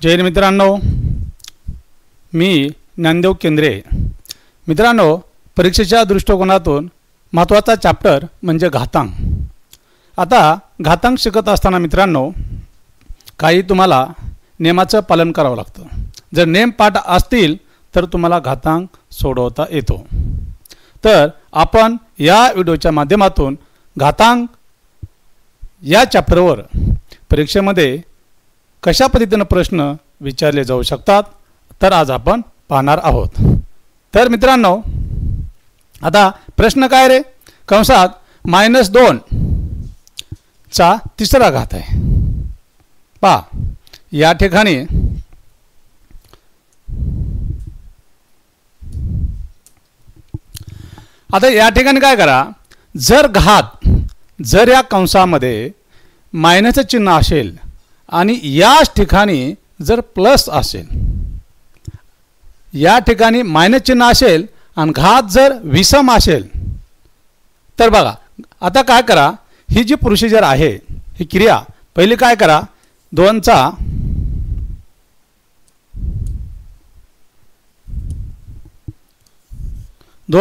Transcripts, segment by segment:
जय हिंद मित्रांनो, मी ज्ञानदेव केंद्रे. मित्रांनो, परीक्षेच्या दृष्टिकोनातून महत्त्वाचा चॅप्टर म्हणजे घातांक. आता घातांक शिकत असताना मित्रांनो काही तुम्हाला नियमाचं पालन करावं लागतं. जर नेम पाठ असतील तर तुम्हाला घातांक सोडवता येतो. तर आपण या व्हिडिओच्या माध्यमातून घातांक या चॅप्टरवर परीक्षेमध्ये कशा पद्धतीने प्रश्न विचारले जाऊ शकतात तर आज आपण पाहणार आहोत. तर मित्रांनो, आता प्रश्न काय रे, कंसात -2 चा तिसरा घात आहे. पहा या ठिकाणी आता या ठिकाणी काय करा, जर या कंसामध्ये मायनसचं चिन्ह असेल आणि याच ठिकाणी जर प्लस असेल, या ठिकाणी मायनस चिन्ह असेल आणि घात जर विषम असेल तर बघा आता काय करा, ही जी प्रोसिजर आहे ही क्रिया पहिली काय करा, 2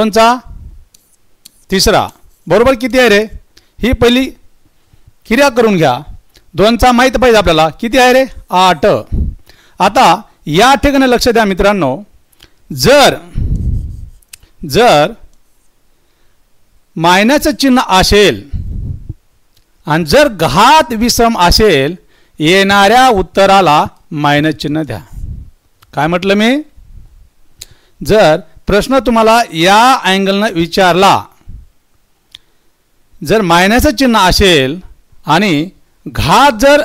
चा तिसरा बरोबर किती आहे रे, ही पहिली क्रिया करून घ्या. 2 चा माहित पाहिजे आपल्याला किती आहे रे, 8. आता या ठिकाणी लक्ष द्या मित्रांनो, जर मायनसचं चिन्ह असेल आणि जर घात विषम असेल येणाऱ्या उत्तराला मायनस चिन्ह द्या. काय म्हटलं मी, जर प्रश्न तुम्हाला या अँगलनं विचारला, जर मायनसचं चिन्ह असेल आणि घात जर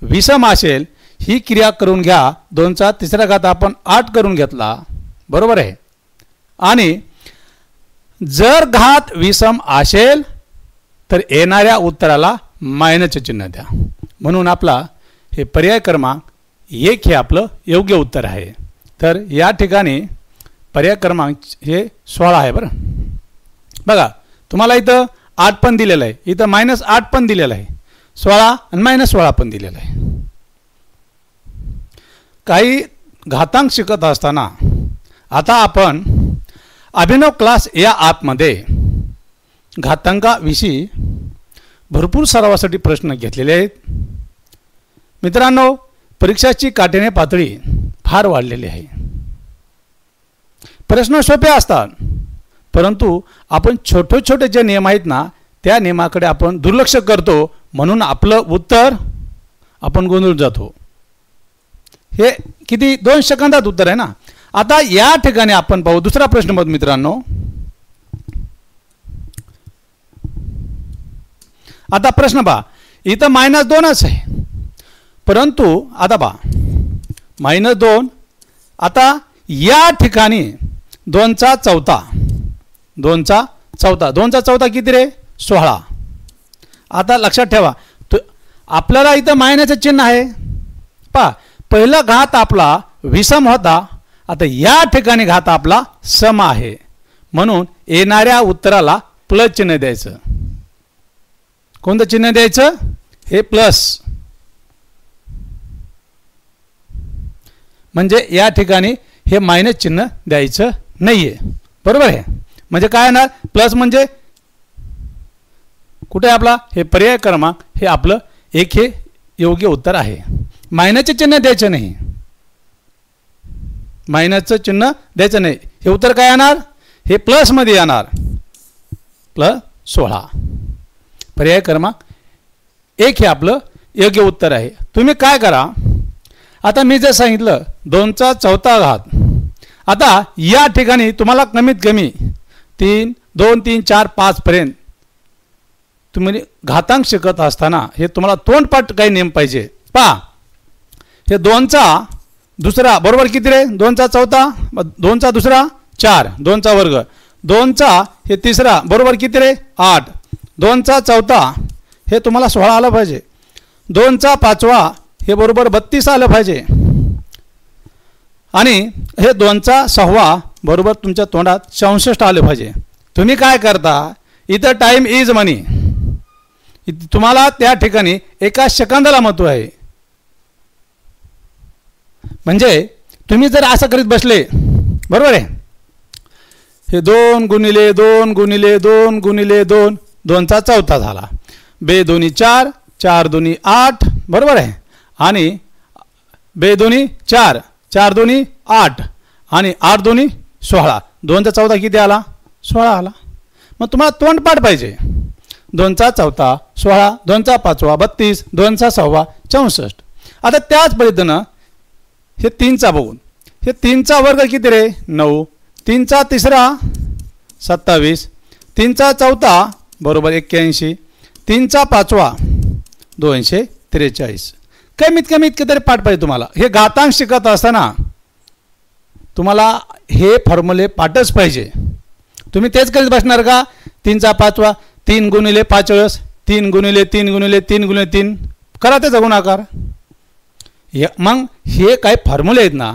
विषम असेल ही क्रिया करून घ्या. 2 चा तिसरा घात आपण 8 करून घेतला, बरोबर आहे. आणि जर घात विषम असेल तर येणाऱ्या उत्तराला मायनसचे चिन्ह द्या. म्हणून आपला हे पर्याय क्रमांक 1 हे आपलं योग्य उत्तर आहे. तर या ठिकाणी पर्याय क्रमांक हे 16 आहे. बरं बघा, तुम्हाला इथं 8 पण दिलेलं आहे, इथं -8 पण दिलेलं आहे, 16 आणि -16 पण दिलेलं आहे. काही घातांक शिकत असताना आता आपण अभिनव क्लास या ॲपमध्ये घातांकाविषयी भरपूर सरावासाठी प्रश्न घेतलेले आहेत. मित्रांनो, परीक्षाची काठिण्य पातळी फार वाढलेली आहे. प्रश्न सोपे असतात, परंतु आपण छोटे जे नियम आहेत ना त्या नियमाकडे आपण दुर्लक्ष करतो, म्हणून आपलं उत्तर आपण गोंधळून जातो. हे किती 2 सेकंदात उत्तर आहे ना. आता या ठिकाणी आपण पाहू दुसरा प्रश्न बघ मित्रांनो. आता प्रश्न पहा, इथं -2च आहे, परंतु आता पहा -2. आता या ठिकाणी 2 चा चौथा किती रे, 16. आता लक्षात ठेवा, आपल्याला इथं मायनसचं चिन्ह आहे. पहा पहिला घात आपला विषम होता, आता या ठिकाणी घात आपला सम आहे, म्हणून येणाऱ्या उत्तराला प्लस चिन्ह द्यायचं. कोणतं चिन्ह द्यायचं, हे प्लस. म्हणजे या ठिकाणी हे मायनस चिन्ह द्यायचं नाहीये, बरोबर आहे. म्हणजे काय येणार, प्लस म्हणजे कुठे आपला हे पर्याय क्रमांक हे आपलं 1 हे योग्य उत्तर आहे. मायनसचे चिन्ह द्यायचं नाही, मायनसचं चिन्ह द्यायचं नाही. हे उत्तर काय येणार, हे प्लसमध्ये येणार, +16. पर्याय क्रमांक 1 हे आपलं योग्य उत्तर आहे. तुम्ही काय करा, आता मी जर सांगितलं 2 चा चौथा घात, आता या ठिकाणी तुम्हाला कमीत कमी 2, 3, 4, 5 पर्यंत तुम्ही घातांक शिकत असताना हे तुम्हाला तोंडपाठ काही नियम पाहिजे. पहा हे 2 चा दुसरा बरोबर किती रे, 2 चा चौथा, 2 चा दुसरा 4, 2 चा वर्ग, 2 चा हे तिसरा बरोबर किती रे, 8, 2 चा चौथा हे तुम्हाला 16 आलं पाहिजे, 2 चा पाचवा हे बरोबर 32 आलं पाहिजे, आणि हे 2 चा सहावा बरोबर तुमच्या तोंडात 64 आलं पाहिजे. तुम्ही काय करता, इथं टाइम इज मनी, तुम्हाला त्या ठिकाणी एका सेकंदाला महत्त्व आहे. म्हणजे तुम्ही जर असं करीत बसले, बरोबर आहे, हे 2 गुणिले 2 गुणिले 2 गुणिले 2, 2चा चौथा झाला. 2 दोन्ही 4, 4 दोन्ही 8, बरोबर आहे, आणि 2 दोन्ही 4, 4 दोन्ही 8, आणि 8 दोन्ही 16. 2चा चौथा किती आला? 16 आला. मग तुम्हाला तोंडपाठ पाहिजे. 2चा चौथा 16, 2चा पाचवा 32, 2चा सहावा 64. आता त्याच पद्धतीनं हे 3चा बघून, हे 3चा वर्ग किती रे? 9. 3चा तिसरा 27, 3चा चौथा बरोबर 81, 3चा पाचवा 243. कमीत कमी इतके तरी पाठ पाहिजे तुम्हाला. हे घातांक शिकत असताना तुम्हाला हे फॉर्म्युले पाठच पाहिजे. तुम्ही तेच करीत बसणार का? 3चा पाचवा 3 गुणिले 5 वेळेस 3 गुणिले 3 गुणिले 3 गुणिले 3 करा ते गुणाकार. मग हे काय फॉर्म्युले आहेत ना,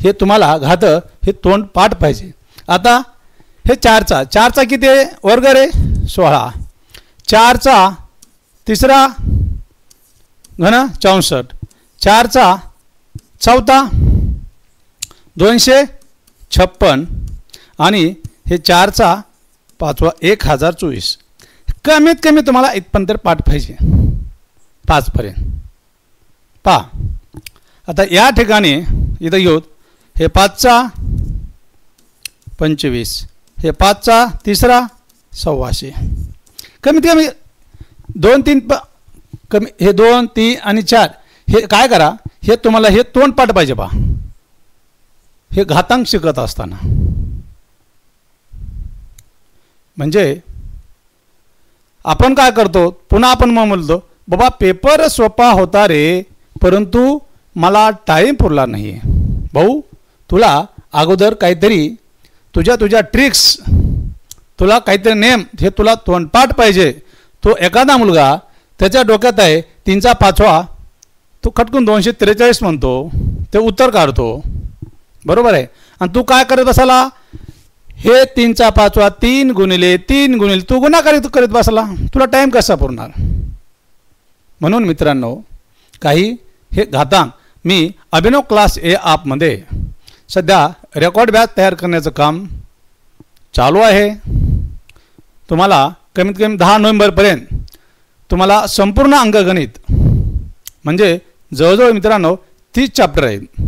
हे तुम्हाला हे तोंड पाठ पाहिजे. आता हे 4चा किती वर्ग रे? 16. 4चा तिसरा घन 64, 4चा चौथा 256, आणि हे 4चा पाचवा 1024. कमीत कमी तुम्हाला इथपर्यंत पाठ पाहिजे, 5 पर्यंत. पहा आता या ठिकाणी इथं घेऊ, हे 5चा 25, हे 5चा तिसरा 125. कमीत कमी 2 3 कमी, हे 2 3 आणि 4 हे काय करा, हे तुम्हाला हे तोंड पाठ पाहिजे. पहा हे घातांक शिकत असताना. म्हणजे आपण काय करतो, पुन्हा आपण मग म्हणतो बाबा पेपर सोपा होता रे, परंतु मला टाईम पुरला नाही. भाऊ तुला अगोदर काहीतरी तुझ्या ट्रिक्स, तुला काहीतरी नेम, हे तुला तोंडपाठ पाहिजे. तो एखादा मुलगा त्याच्या डोक्यात आहे 3चा पाचवा, तो खटकून 243 म्हणतो, ते उत्तर काढतो, बरोबर आहे. आणि तू काय करत बसाला, हे 3चा पाचवा 3 गुणिले 3 गुणिले तू गुणाकार करत बसला, तुला टाईम कसा पुरणार. म्हणून मित्रांनो, काही हे घातांक मी अभिनव क्लास ए ॲपमध्ये सध्या रेकॉर्ड बॅच तयार करण्याचं काम चालू आहे. तुम्हाला कमीत कमी 10 नोव्हेंबरपर्यंत तुम्हाला संपूर्ण अंकगणित, म्हणजे जवळजवळ मित्रांनो 30 चॅप्टर आहेत,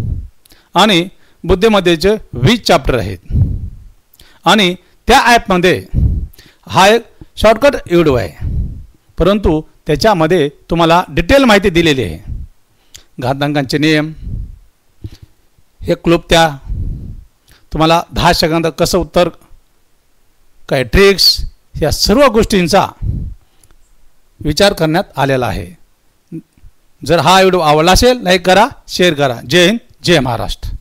आणि बुद्धिमत्तेचे 20 चॅप्टर आहेत. आणि त्या ॲपमध्ये हा एक शॉर्टकट व्हिडिओ आहे, परंतु त्याच्यामध्ये तुम्हाला डिटेल माहिती दिलेली आहे. घातांकांचे नियम, हे क्लुप्त्या, तुम्हाला 10 सेकंदात कसं उत्तर, काय ट्रिक्स, या सर्व गोष्टींचा विचार करण्यात आलेला आहे. जर हा व्हिडिओ आवडला असेल, लाईक करा, शेअर करा. जय हिंद, जय महाराष्ट्र.